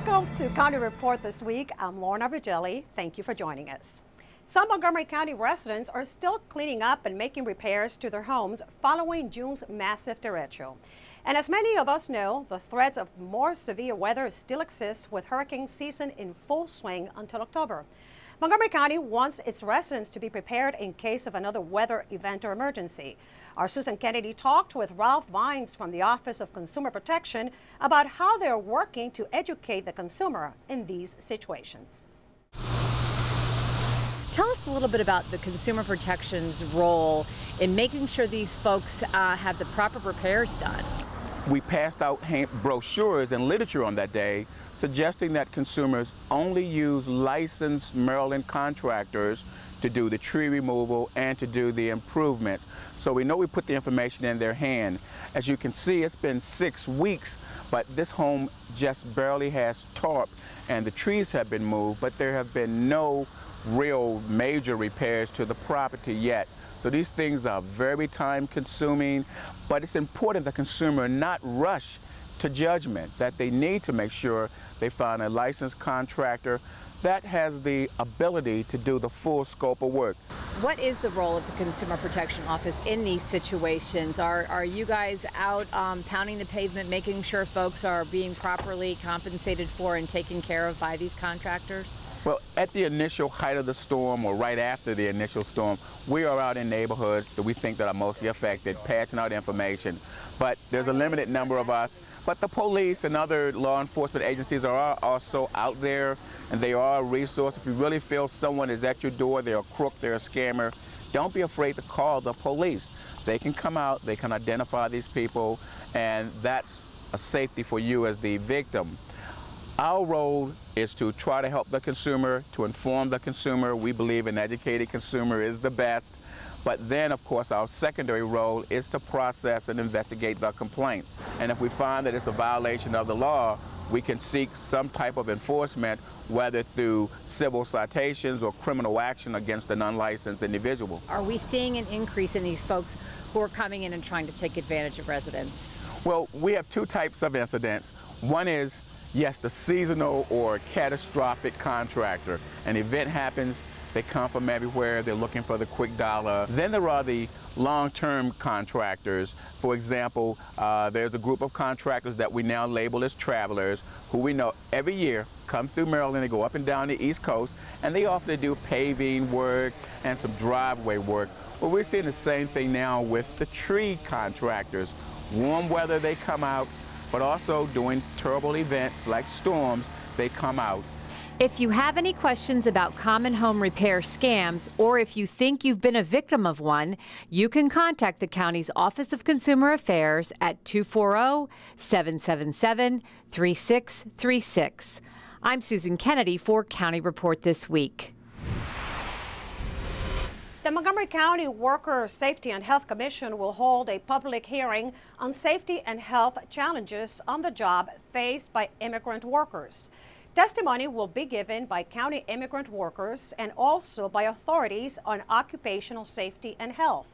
Welcome to County Report this week. I'm Lorna Virgelli. Thank you for joining us. Some Montgomery County residents are still cleaning up and making repairs to their homes following June's massive derecho. And as many of us know, the threats of more severe weather still exists with hurricane season in full swing until October. Montgomery County wants its residents to be prepared in case of another weather event or emergency. Our Susan Kennedy talked with Ralph Vines from the Office of Consumer Protection about how they're working to educate the consumer in these situations. Tell us a little bit about the Consumer Protection's role in making sure these folks have the proper repairs done. We passed out brochures and literature on that day suggesting that consumers only use licensed Maryland contractors to do the tree removal and to do the improvements. So we know we put the information in their hand. As you can see, it's been 6 weeks, but this home just barely has tarp and the trees have been moved, but there have been no real major repairs to the property yet. So these things are very time consuming, but it's important the consumer not rush to judgment, that they need to make sure they find a licensed contractor that has the ability to do the full scope of work. What is the role of the Consumer Protection Office in these situations? Are you guys out pounding the pavement, making sure folks are being properly compensated for and taken care of by these contractors? Well, at the initial height of the storm or right after the initial storm, we are out in neighborhoods that we think that are mostly affected, passing out information. But there's a limited number of us. But the police and other law enforcement agencies are also out there, and they are a resource. If you really feel someone is at your door, they're a crook, they're a scammer, don't be afraid to call the police. They can come out, they can identify these people, and that's a safety for you as the victim. Our role is to try to help the consumer, to inform the consumer. We believe an educated consumer is the best. But then, of course, our secondary role is to process and investigate the complaints. And if we find that it's a violation of the law, we can seek some type of enforcement, whether through civil citations or criminal action against an unlicensed individual. Are we seeing an increase in these folks who are coming in and trying to take advantage of residents? Well, we have two types of incidents. One is, yes, the seasonal or catastrophic contractor. An event happens, they come from everywhere, they're looking for the quick dollar. Then there are the long-term contractors. For example, there's a group of contractors that we now label as travelers, who we know every year come through Maryland, they go up and down the East Coast, and they often do paving work and some driveway work. Well, we're seeing the same thing now with the tree contractors. Warm weather, they come out, but also during terrible events like storms, they come out. If you have any questions about common home repair scams, or if you think you've been a victim of one, you can contact the county's Office of Consumer Affairs at 240-777-3636. I'm Susan Kennedy for County Report This Week. The Montgomery County Worker Safety and Health Commission will hold a public hearing on safety and health challenges on the job faced by immigrant workers. Testimony will be given by county immigrant workers and also by authorities on occupational safety and health.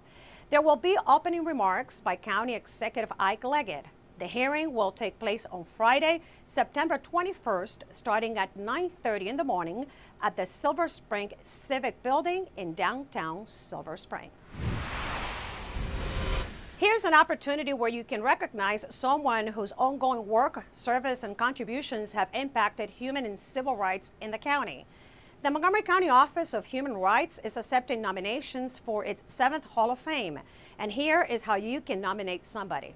There will be opening remarks by County Executive Ike Leggett. The hearing will take place on Friday, September 21st, starting at 9:30 in the morning at the Silver Spring Civic Building in downtown Silver Spring. Here's an opportunity where you can recognize someone whose ongoing work, service, and contributions have impacted human and civil rights in the county. The Montgomery County Office of Human Rights is accepting nominations for its 7th Hall of Fame. And here is how you can nominate somebody.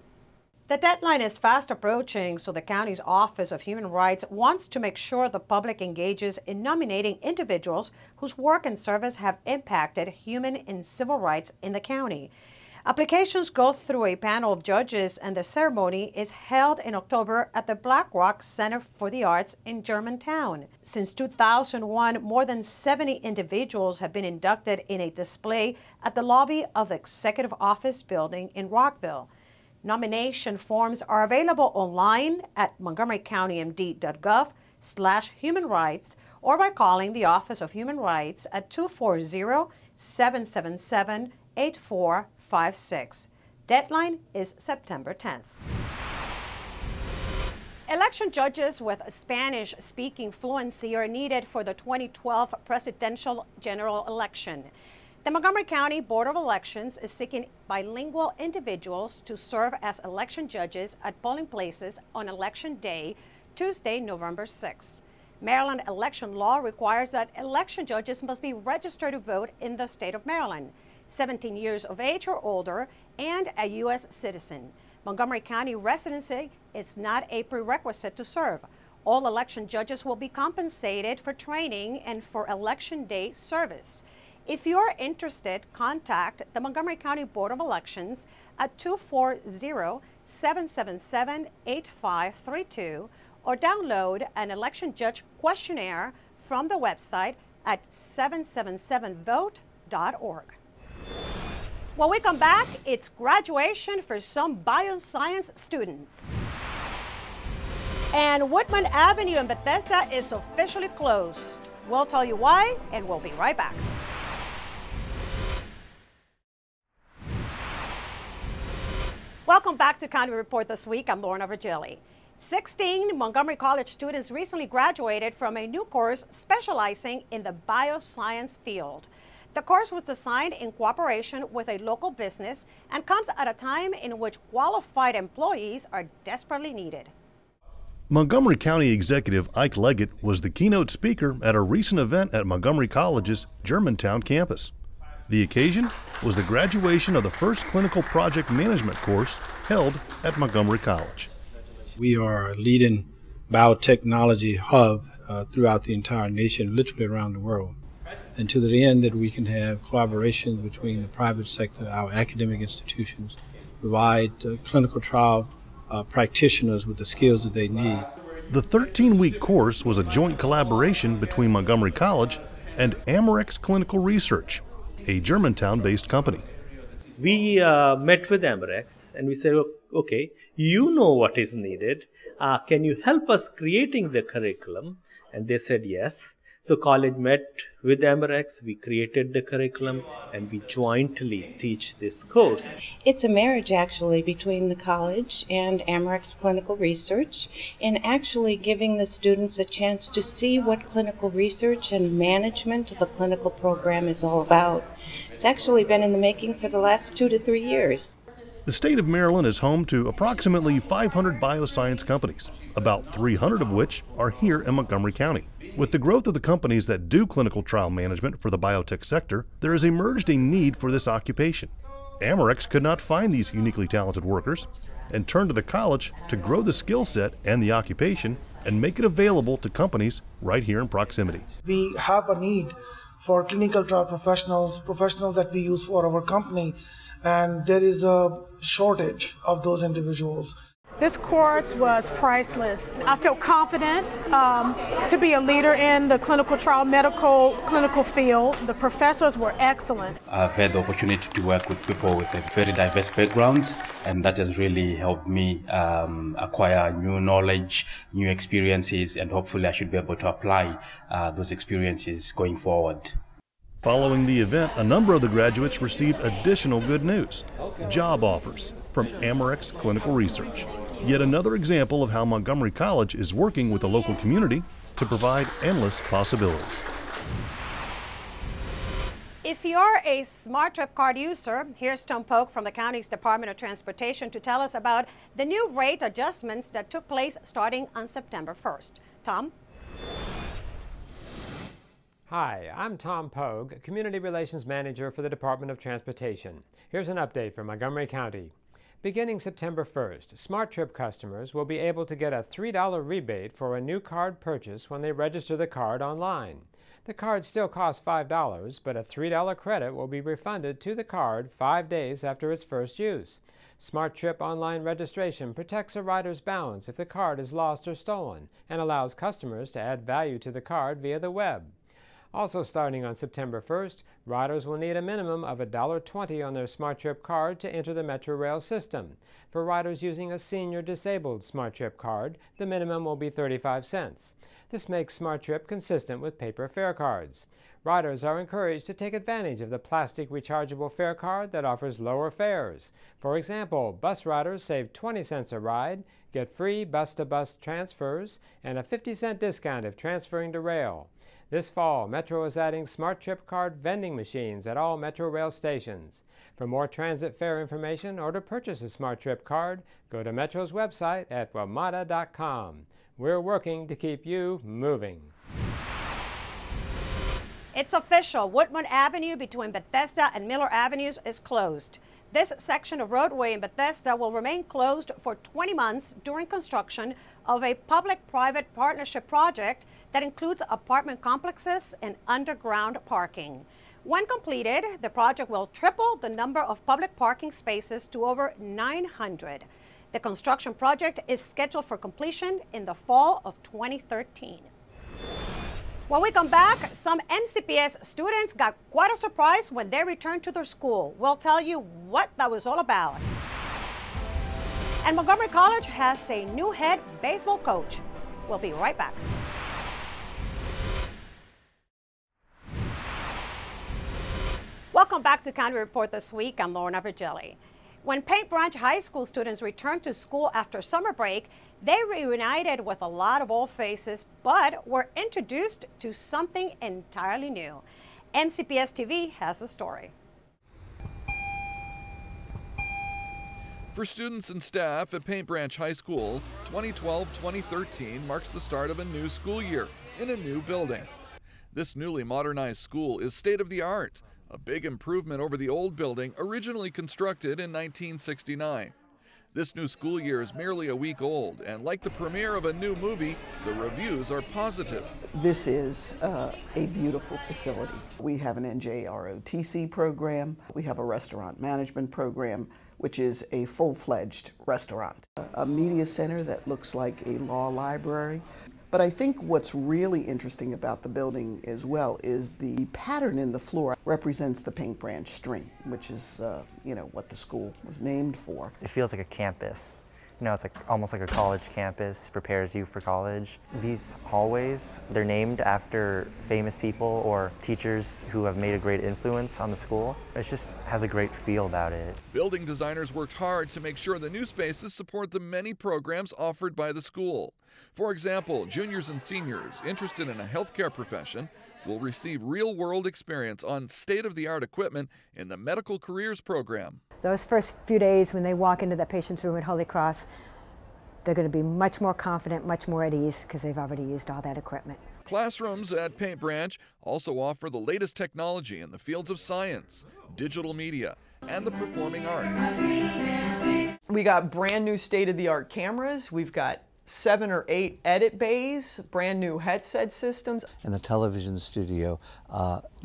The deadline is fast approaching, so the county's Office of Human Rights wants to make sure the public engages in nominating individuals whose work and service have impacted human and civil rights in the county. Applications go through a panel of judges, and the ceremony is held in October at the Black Rock Center for the Arts in Germantown. Since 2001, more than 70 individuals have been inducted in a display at the lobby of the Executive Office Building in Rockville. Nomination forms are available online at montgomerycountymd.gov/human rights or by calling the Office of Human Rights at 240-777-8456. Deadline is September 10th. Election judges with Spanish-speaking fluency are needed for the 2012 presidential general election. The Montgomery County Board of Elections is seeking bilingual individuals to serve as election judges at polling places on Election Day, Tuesday, November 6. Maryland election law requires that election judges must be registered to vote in the state of Maryland, 17 years of age or older, and a U.S. citizen. Montgomery County residency is not a prerequisite to serve. All election judges will be compensated for training and for Election Day service. If you're interested, contact the Montgomery County Board of Elections at 240-777-8532 or download an election judge questionnaire from the website at 777vote.org. When we come back, it's graduation for some bioscience students. And Woodman Avenue in Bethesda is officially closed. We'll tell you why, and we'll be right back. Welcome back to County Report This Week. I'm Lorna Virgili. 16 Montgomery College students recently graduated from a new course specializing in the bioscience field. The course was designed in cooperation with a local business and comes at a time in which qualified employees are desperately needed. Montgomery County Executive Ike Leggett was the keynote speaker at a recent event at Montgomery College's Germantown campus. The occasion was the graduation of the first clinical project management course held at Montgomery College. We are a leading biotechnology hub throughout the entire nation, literally around the world. And to the end that we can have collaboration between the private sector, our academic institutions, provide clinical trial practitioners with the skills that they need. The 13-week course was a joint collaboration between Montgomery College and Amarex Clinical Research, a Germantown-based company. We met with Amarex and we said, okay, you know what is needed. Can you help us creating the curriculum? And they said yes. So college met with Amarex, we created the curriculum, and we jointly teach this course. It's a marriage actually between the college and Amarex Clinical Research, in actually giving the students a chance to see what clinical research and management of a clinical program is all about. It's actually been in the making for the last 2 to 3 years. The state of Maryland is home to approximately 500 bioscience companies, about 300 of which are here in Montgomery County. With the growth of the companies that do clinical trial management for the biotech sector, there has emerged a need for this occupation. Amarex could not find these uniquely talented workers and turned to the college to grow the skill set and the occupation and make it available to companies right here in proximity. We have a need for clinical trial professionals that we use for our company, and there is a shortage of those individuals. This course was priceless. I felt confident to be a leader in the clinical trial clinical field. The professors were excellent. I've had the opportunity to work with people with very diverse backgrounds, and that has really helped me acquire new knowledge, new experiences, and hopefully I should be able to apply those experiences going forward. Following the event, a number of the graduates received additional good news: job offers from Amarex Clinical Research. Yet another example of how Montgomery College is working with the local community to provide endless possibilities. If you're a SmartTrip card user, here's Tom Polk from the county's Department of Transportation to tell us about the new rate adjustments that took place starting on September 1st. Tom? Hi, I'm Tom Pogue, Community Relations Manager for the Department of Transportation. Here's an update from Montgomery County. Beginning September 1st, SmartTrip customers will be able to get a $3 rebate for a new card purchase when they register the card online. The card still costs $5, but a $3 credit will be refunded to the card 5 days after its first use. SmartTrip online registration protects a rider's balance if the card is lost or stolen and allows customers to add value to the card via the web. Also starting on September 1st, riders will need a minimum of $1.20 on their SmartTrip card to enter the Metrorail system. For riders using a senior disabled SmartTrip card, the minimum will be 35 cents. This makes SmartTrip consistent with paper fare cards. Riders are encouraged to take advantage of the plastic rechargeable fare card that offers lower fares. For example, bus riders save 20 cents a ride, get free bus-to-bus transfers, and a 50-cent discount if transferring to rail. This fall, Metro is adding Smart Trip Card vending machines at all Metro Rail stations. For more transit fare information or to purchase a Smart Trip Card, go to Metro's website at WMATA.com. We're working to keep you moving. It's official. Woodmont Avenue between Bethesda and Miller Avenues is closed. This section of roadway in Bethesda will remain closed for 20 months during construction of a public-private partnership project that includes apartment complexes and underground parking. When completed, the project will triple the number of public parking spaces to over 900. The construction project is scheduled for completion in the fall of 2013. When we come back, some MCPS students got quite a surprise when they returned to their school. We'll tell you what that was all about. And Montgomery College has a new head baseball coach. We'll be right back. Welcome back to County Report this week. I'm Lorna Virgili. When Paint Branch High School students returned to school after summer break, they reunited with a lot of old faces, but were introduced to something entirely new. MCPS TV has the story. For students and staff at Paint Branch High School, 2012-2013 marks the start of a new school year in a new building. This newly modernized school is state-of-the-art, a big improvement over the old building originally constructed in 1969. This new school year is merely a week old, and like the premiere of a new movie, the reviews are positive. This is a beautiful facility. We have an NJROTC program. We have a restaurant management program, which is a full-fledged restaurant. A media center that looks like a law library. But I think what's really interesting about the building as well is the pattern in the floor represents the Paint Branch stream, which is what the school was named for. It feels like a campus. You know, it's like almost like a college campus, prepares you for college. These hallways, they're named after famous people or teachers who have made a great influence on the school. It just has a great feel about it. Building designers worked hard to make sure the new spaces support the many programs offered by the school. For example, juniors and seniors interested in a healthcare profession will receive real-world experience on state-of-the-art equipment in the Medical Careers Program. Those first few days when they walk into the patient's room at Holy Cross, they're going to be much more confident, much more at ease, because they've already used all that equipment. Classrooms at Paint Branch also offer the latest technology in the fields of science, digital media, and the performing arts. We got brand new state-of-the-art cameras. We've got 7 or 8 edit bays, brand new headset systems. And the television studio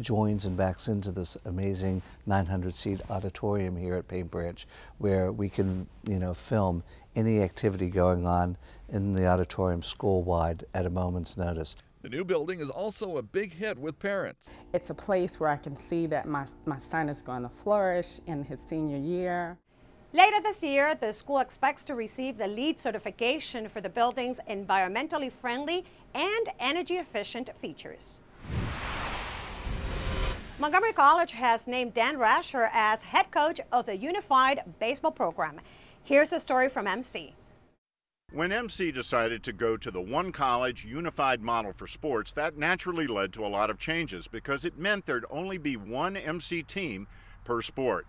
joins and backs into this amazing 900-seat auditorium here at Paint Branch, where we can, film any activity going on in the auditorium school-wide at a moment's notice. The new building is also a big hit with parents. It's a place where I can see that my son is going to flourish in his senior year. Later this year, the school expects to receive the LEED certification for the building's environmentally friendly and energy-efficient features. Montgomery College has named Dan Rasher as head coach of the Unified Baseball Program. Here's a story from MC. When MC decided to go to the one college unified model for sports, that naturally led to a lot of changes because it meant there'd only be one MC team per sport.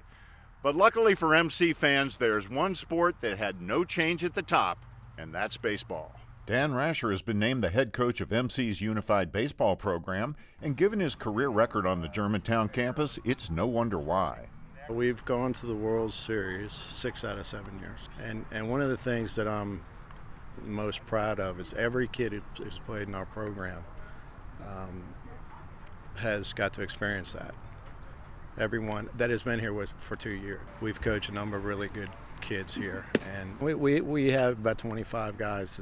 But luckily for MC fans, there's one sport that had no change at the top, and that's baseball. Dan Rasher has been named the head coach of MC's Unified Baseball Program, and given his career record on the Germantown campus, it's no wonder why. We've gone to the World Series 6 out of 7 years, and one of the things that I'm most proud of is every kid who's played in our program has got to experience that. Everyone that has been here for 2 years. We've coached a number of really good kids here, and we have about 25 guys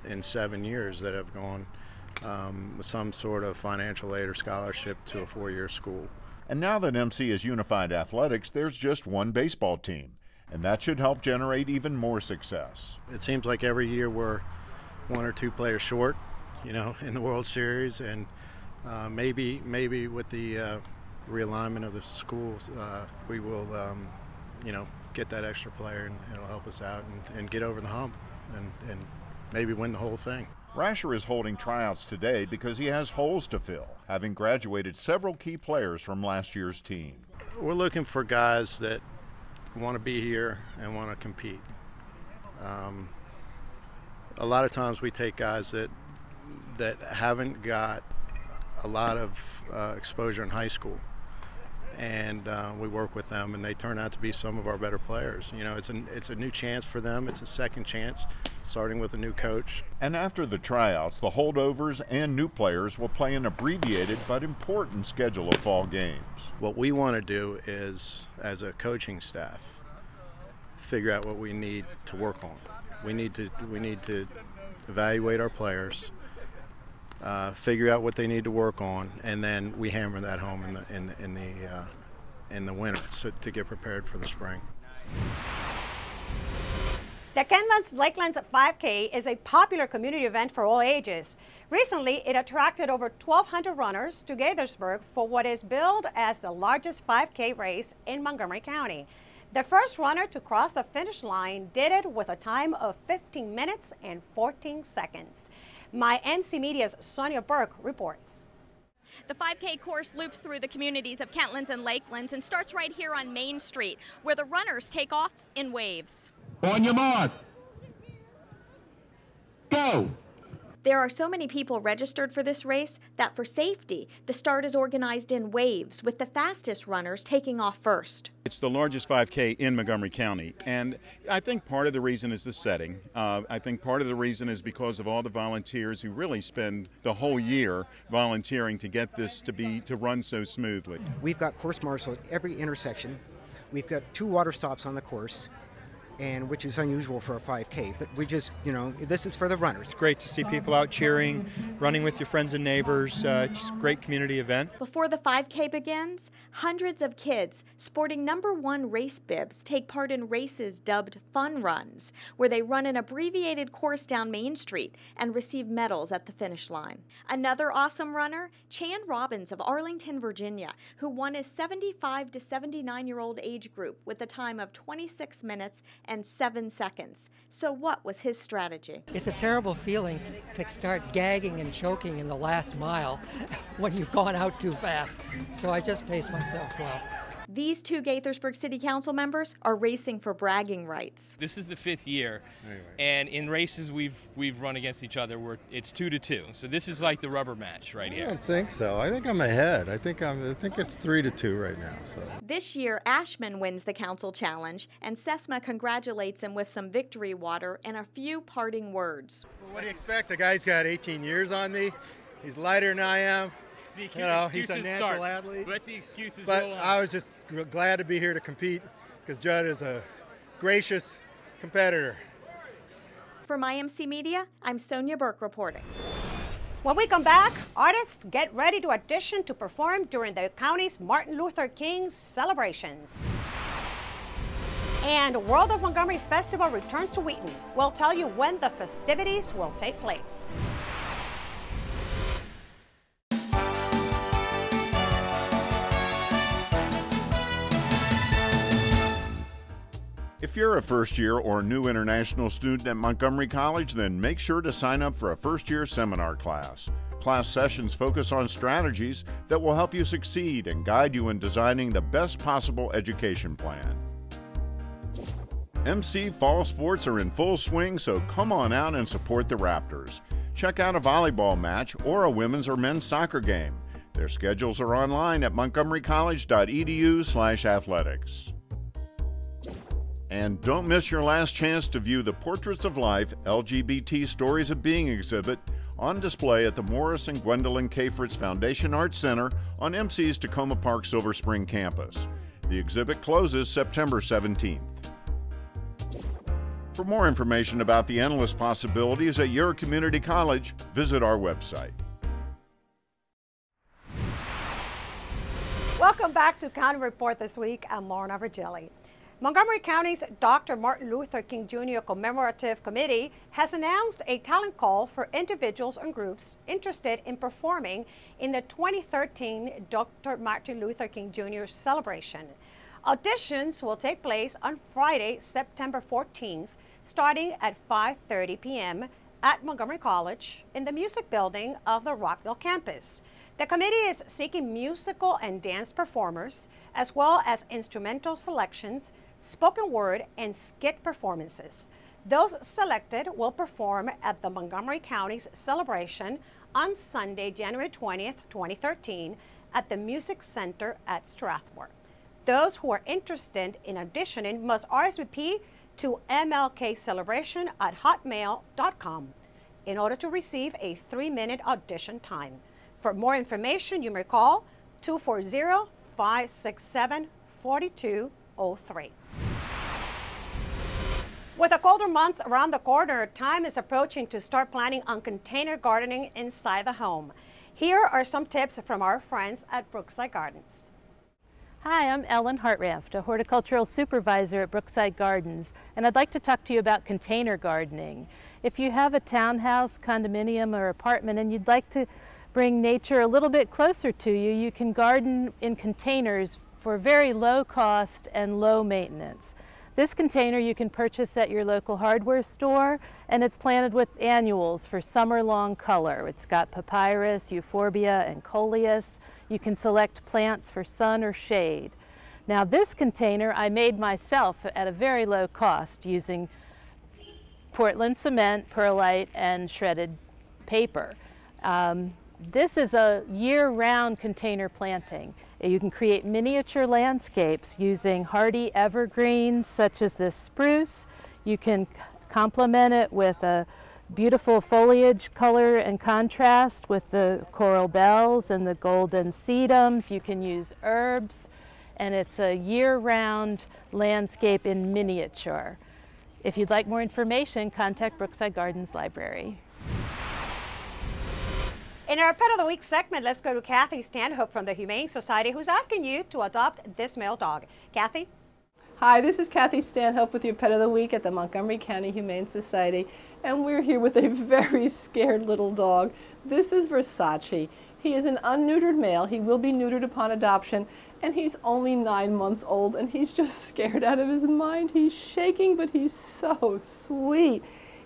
in 7 years that have gone with some sort of financial aid or scholarship to a 4-year school. And now that MC is unified athletics, there's just one baseball team, and that should help generate even more success. It seems like every year we're 1 or 2 players short, in the World Series, and Maybe with the realignment of the schools, we will, get that extra player, and it'll help us out and get over the hump and maybe win the whole thing. Rasher is holding tryouts today because he has holes to fill, having graduated several key players from last year's team. We're looking for guys that want to be here and want to compete. A lot of times we take guys that haven't got a lot of exposure in high school, and we work with them, and they turn out to be some of our better players. It's a new chance for them. It's a second chance, starting with a new coach. And after the tryouts, the holdovers and new players will play an abbreviated but important schedule of fall games. What we want to do is, as a coaching staff, figure out what we need to work on. We need to evaluate our players, figure out what they need to work on, and then we hammer that home in the winter to get prepared for the spring. The Kentlands Lakelands 5K is a popular community event for all ages. Recently, it attracted over 1,200 runners to Gaithersburg for what is billed as the largest 5K race in Montgomery County. The first runner to cross the finish line did it with a time of 15 minutes and 14 seconds. My MC Media's Sonia Burke reports. The 5K course loops through the communities of Kentlands and Lakelands and starts right here on Main Street, where the runners take off in waves. On your mark. Go! There are so many people registered for this race that for safety, the start is organized in waves, with the fastest runners taking off first. It's the largest 5K in Montgomery County, and I think part of the reason is the setting. I think part of the reason is because of all the volunteers who really spend the whole year volunteering to get this to run so smoothly. We've got course marshals at every intersection. We've got 2 water stops on the course, and which is unusual for a 5K, but we just, this is for the runners. It's great to see people out cheering, running with your friends and neighbors. Just a great community event. Before the 5K begins, hundreds of kids sporting #1 race bibs take part in races dubbed fun runs, where they run an abbreviated course down Main Street and receive medals at the finish line. Another awesome runner, Chan Robbins of Arlington, Virginia, who won his 75 to 79-year-old age group with a time of 26 minutes and 7 seconds. So what was his strategy? It's a terrible feeling to start gagging and choking in the last mile when you've gone out too fast. So I just paced myself well. These 2 Gaithersburg City Council members are racing for bragging rights. This is the 5th year, and in races we've run against each other. It's 2-2, so this is like the rubber match right here. I don't think so. I think I'm ahead. I think it's 3-2 right now. So this year, Ashman wins the council challenge, and Sesma congratulates him with some victory water and a few parting words. Well, what do you expect? The guy's got 18 years on me. He's lighter than I am. He's a natural athlete. Let the excuses but go on. I was just glad to be here to compete because Judd is a gracious competitor. For My MC Media, I'm Sonia Burke reporting. When we come back, artists get ready to audition to perform during the county's Martin Luther King celebrations. And World of Montgomery Festival returns to Wheaton. We'll tell you when the festivities will take place. If you're a first-year or new international student at Montgomery College, then make sure to sign up for a first-year seminar class. Class sessions focus on strategies that will help you succeed and guide you in designing the best possible education plan. MC fall sports are in full swing, so come on out and support the Raptors. Check out a volleyball match or a women's or men's soccer game. Their schedules are online at montgomerycollege.edu/athletics. And don't miss your last chance to view the Portraits of Life LGBT Stories of Being exhibit on display at the Morris and Gwendolyn K. Fritz Foundation Arts Center on MC's Tacoma Park Silver Spring campus. The exhibit closes September 17th. For more information about the endless possibilities at your community college, visit our website. Welcome back to County Report this week. I'm Lorna Virgili. Montgomery County's Dr. Martin Luther King Jr. Commemorative Committee has announced a talent call for individuals and groups interested in performing in the 2013 Dr. Martin Luther King Jr. celebration. Auditions will take place on Friday, September 14th, starting at 5:30 p.m. at Montgomery College in the Music Building of the Rockville campus. The committee is seeking musical and dance performers, as well as instrumental selections, spoken word, and skit performances. Those selected will perform at the Montgomery County's celebration on Sunday, January 20th, 2013, at the Music Center at Strathmore. Those who are interested in auditioning must RSVP to mlkcelebration@hotmail.com in order to receive a 3-minute audition time. For more information, you may call 240-567-4203. With the colder months around the corner, time is approaching to start planning on container gardening inside the home. Here are some tips from our friends at Brookside Gardens. Hi, I'm Ellen Hartranft, a horticultural supervisor at Brookside Gardens, and I'd like to talk to you about container gardening. If you have a townhouse, condominium, or apartment and you'd like to bring nature a little bit closer to you, you can garden in containers for very low cost and low maintenance. This container you can purchase at your local hardware store, and it's planted with annuals for summer-long color. It's got papyrus, euphorbia, and coleus. You can select plants for sun or shade. Now this container I made myself at a very low cost using Portland cement, perlite, and shredded paper. This is a year-round container planting. You can create miniature landscapes using hardy evergreens such as this spruce. You can complement it with a beautiful foliage color and contrast with the coral bells and the golden sedums. You can use herbs, and it's a year-round landscape in miniature. If you'd like more information, contact Brookside Gardens Library. In our Pet of the Week segment, let's go to Kathy Stanhope from the Humane Society, who's asking you to adopt this male dog. Kathy? Hi, this is Kathy Stanhope with your Pet of the Week at the Montgomery County Humane Society, and we're here with a very scared little dog. This is Versace. He is an unneutered male. He will be neutered upon adoption, and he's only 9 months old, and he's just scared out of his mind. He's shaking, but he's so sweet.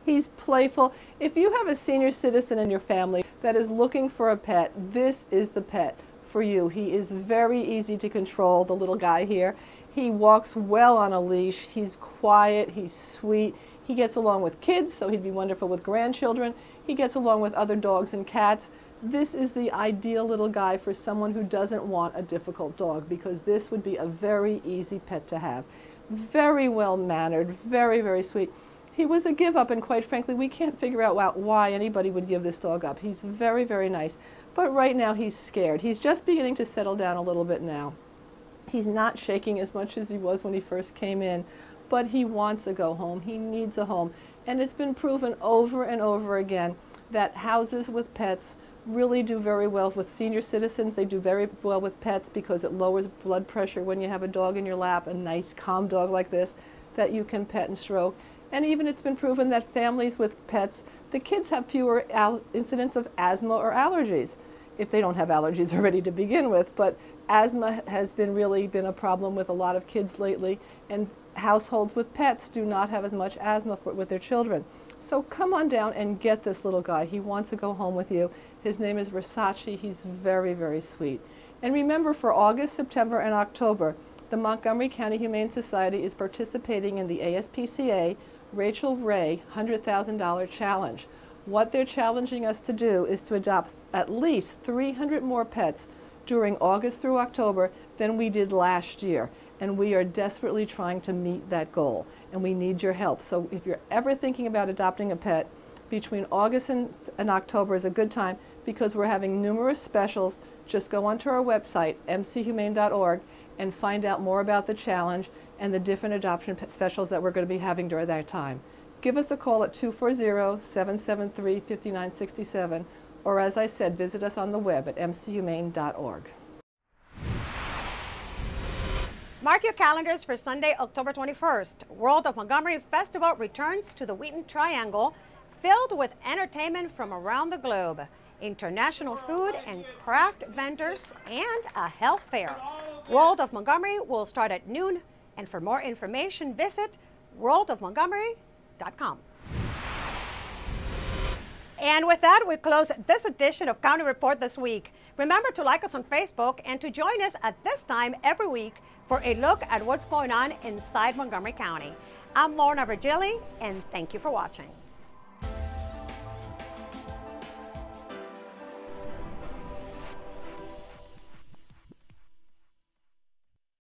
He's playful. If you have a senior citizen in your family that is looking for a pet, this is the pet for you. He is very easy to control, the little guy here. He walks well on a leash. He's quiet. He's sweet. He gets along with kids, so he'd be wonderful with grandchildren. He gets along with other dogs and cats. This is the ideal little guy for someone who doesn't want a difficult dog, because this would be a very easy pet to have. Very well mannered, very, very sweet. He was a give up, and quite frankly, we can't figure out why anybody would give this dog up. He's very, very nice, but right now he's scared. He's just beginning to settle down a little bit now. He's not shaking as much as he was when he first came in, but he wants to go home. He needs a home, and it's been proven over and over again that houses with pets really do very well with senior citizens. They do very well with pets because it lowers blood pressure when you have a dog in your lap, a nice, calm dog like this that you can pet and stroke. And even it's been proven that families with pets, the kids have fewer incidents of asthma or allergies, if they don't have allergies already to begin with. But asthma has really been a problem with a lot of kids lately, and households with pets do not have as much asthma with their children. So come on down and get this little guy. He wants to go home with you. His name is Versace. He's very, very sweet. And remember, for August, September, and October, the Montgomery County Humane Society is participating in the ASPCA Rachel Ray $100,000 challenge. What they're challenging us to do is to adopt at least 300 more pets during August through October than we did last year. And we are desperately trying to meet that goal. And we need your help. So if you're ever thinking about adopting a pet, between August and October is a good time, because we're having numerous specials. Just go onto our website, mchumane.org, and find out more about the challenge and the different adoption specials that we're going to be having during that time. Give us a call at 240-773-5967, or as I said, visit us on the web at mchumane.org. Mark your calendars for Sunday, October 21st. World of Montgomery Festival returns to the Wheaton Triangle, filled with entertainment from around the globe, international food and craft vendors, and a health fair. World of Montgomery will start at noon, and for more information, visit worldofmontgomery.com. And with that, we close this edition of County Report this week. Remember to like us on Facebook and to join us at this time every week for a look at what's going on inside Montgomery County. I'm Lorna Virgili, and thank you for watching.